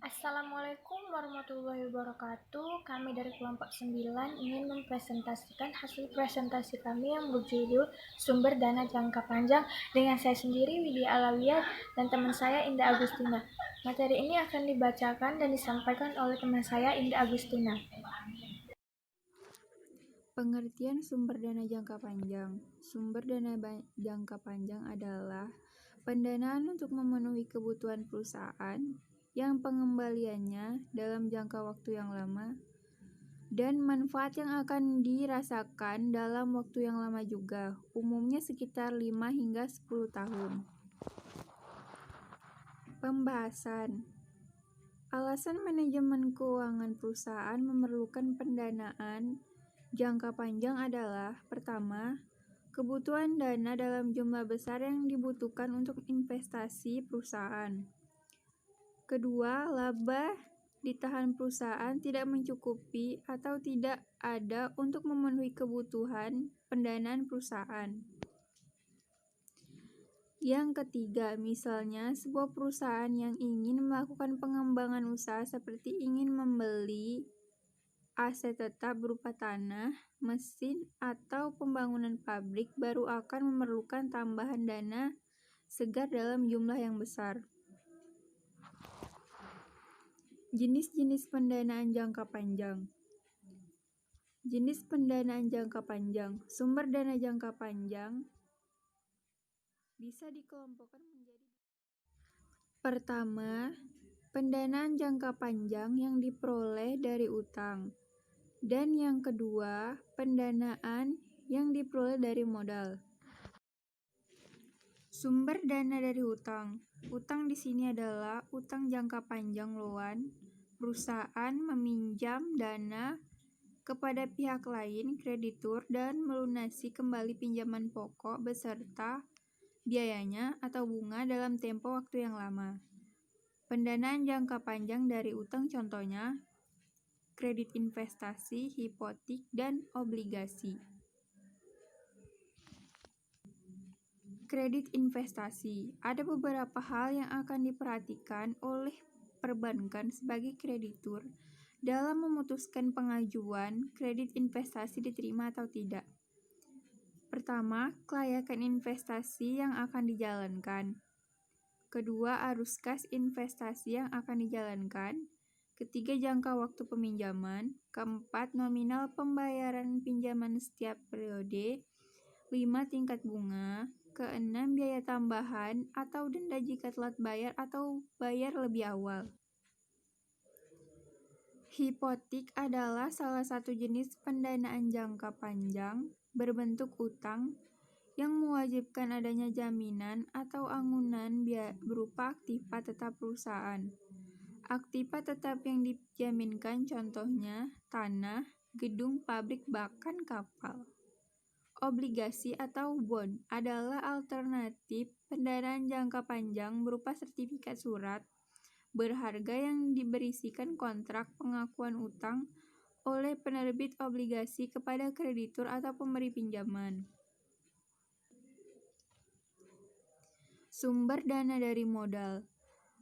Assalamualaikum warahmatullahi wabarakatuh. Kami dari kelompok 9 ingin mempresentasikan hasil presentasi kami yang berjudul Sumber Dana Jangka Panjang dengan saya sendiri, Widya Alawiyah, dan teman saya, Indah Agustina. Materi ini akan dibacakan dan disampaikan oleh teman saya, Indah Agustina. Pengertian sumber dana jangka panjang. Sumber dana jangka panjang adalah pendanaan untuk memenuhi kebutuhan perusahaan yang pengembaliannya dalam jangka waktu yang lama dan manfaat yang akan dirasakan dalam waktu yang lama juga, umumnya sekitar 5 hingga 10 tahun. Pembahasan. Alasan manajemen keuangan perusahaan memerlukan pendanaan jangka panjang adalah: pertama, kebutuhan dana dalam jumlah besar yang dibutuhkan untuk investasi perusahaan. Kedua, laba ditahan perusahaan tidak mencukupi atau tidak ada untuk memenuhi kebutuhan pendanaan perusahaan. Yang ketiga, misalnya sebuah perusahaan yang ingin melakukan pengembangan usaha seperti ingin membeli aset tetap berupa tanah, mesin, atau pembangunan pabrik baru akan memerlukan tambahan dana segar dalam jumlah yang besar. Jenis-jenis pendanaan jangka panjang. Jenis pendanaan jangka panjang. Sumber dana jangka panjang bisa dikelompokkan menjadi: pertama, pendanaan jangka panjang yang diperoleh dari utang. Dan yang kedua, pendanaan yang diperoleh dari modal. Sumber dana dari utang. Utang di sini adalah utang jangka panjang loan. Perusahaan meminjam dana kepada pihak lain, kreditur, dan melunasi kembali pinjaman pokok beserta biayanya atau bunga dalam tempo waktu yang lama. Pendanaan jangka panjang dari utang contohnya kredit investasi, hipotek, dan obligasi. Kredit investasi. Ada beberapa hal yang akan diperhatikan oleh perbankan sebagai kreditur dalam memutuskan pengajuan kredit investasi diterima atau tidak. Pertama, kelayakan investasi yang akan dijalankan. Kedua, arus kas investasi yang akan dijalankan. Ketiga, jangka waktu peminjaman. Keempat, nominal pembayaran pinjaman setiap periode. 5, tingkat bunga. Keenam, biaya tambahan atau denda jika telat bayar atau bayar lebih awal. Hipotek adalah salah satu jenis pendanaan jangka panjang berbentuk utang yang mewajibkan adanya jaminan atau anggunan berupa aktiva tetap perusahaan. Aktiva tetap yang dijaminkan contohnya tanah, gedung, pabrik, bahkan kapal. Obligasi atau bond adalah alternatif pendanaan jangka panjang berupa sertifikat surat berharga yang berisikan kontrak pengakuan utang oleh penerbit obligasi kepada kreditur atau pemberi pinjaman. Sumber dana dari modal.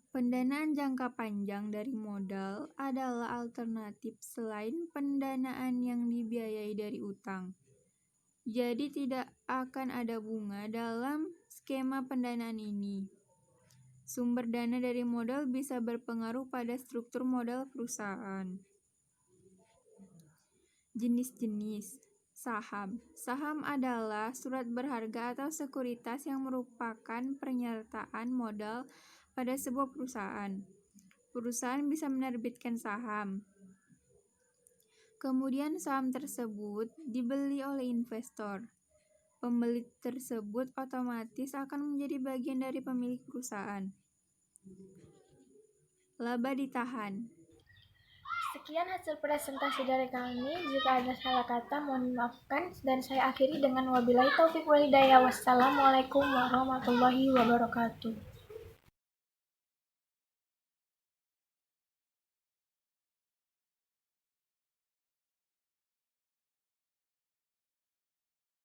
Pendanaan jangka panjang dari modal adalah alternatif selain pendanaan yang dibiayai dari utang. Jadi tidak akan ada bunga dalam skema pendanaan ini. Sumber dana dari modal bisa berpengaruh pada struktur modal perusahaan. Jenis-jenis saham. Saham adalah surat berharga atau sekuritas yang merupakan penyertaan modal pada sebuah perusahaan. Perusahaan bisa menerbitkan saham. Kemudian saham tersebut dibeli oleh investor. Pembeli tersebut otomatis akan menjadi bagian dari pemilik perusahaan. Laba ditahan. Sekian hasil presentasi dari kami. Jika ada salah kata, mohon dimaafkan. Dan saya akhiri dengan wabillahi taufiq wal hidayah. Wassalamualaikum warahmatullahi wabarakatuh.